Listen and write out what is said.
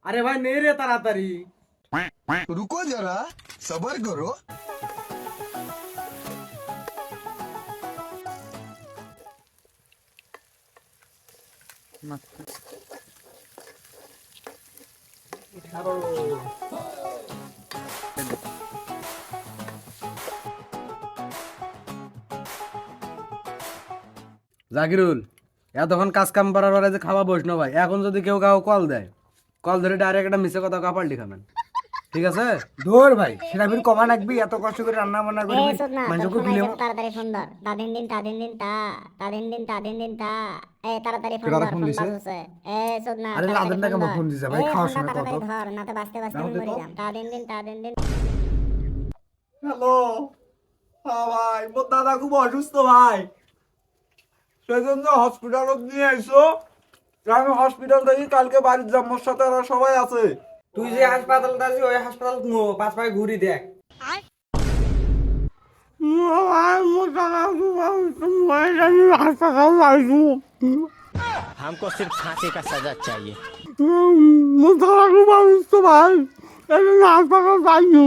আরে ভাই নেই রে তাড়াতাড়ি। रुको जरा सबर करो। জাকিরুল, এতক্ষণ কাজ কাম করার পরে যে খাওয়া বসনো ভাই, এখন যদি কেউ কাউ কল দেয়, কল ধরে ডাইরেক্ট একটা মিছে কথা কাপাল্টি খাবেন, ঠিক আছে? ধর ভাই, সেটা ফির কমা রাখবি, এত কষ্ট করে রান্না বান্না করবি, মানুষকে দিলে তাড়াতাড়ি ফোন ধর। তাদিন দিন তা তাড়াতাড়ি ফোন কেডা ধর। ফোন ফোন দিছে? বাজছে। সোদ না আরে লাদেন না কেমন ফোন দিছে ভাই, খাওয়ার সময় কত ধর, নাতে বাজতে বাজতে আমি মরে যাম। তাদিন দিন হ্যালো, হ্যাঁ ভাই, মোর দাদা খুব অসুস্থ ভাই, সেজন্য হসপিটালত নিয়ে আইসো। আমি হসপিটাল থেকে কালকে বাড়ির যাম, মোর সাথে আর সবাই আছে। তুই যে হাসপাতালটা আছিস ওই হাসপাতাল পাঁচ পায়ে ঘুরি দেখ। মোর দাদা খুব অসুস্থ, আমি হাসপাতাল যাইছো। हमको सिर्फ फांसी का सजा चाहिए। মোর দাদা খুব অসুস্থ ভাই, এই জন্য হাসপাতাল যাইছো।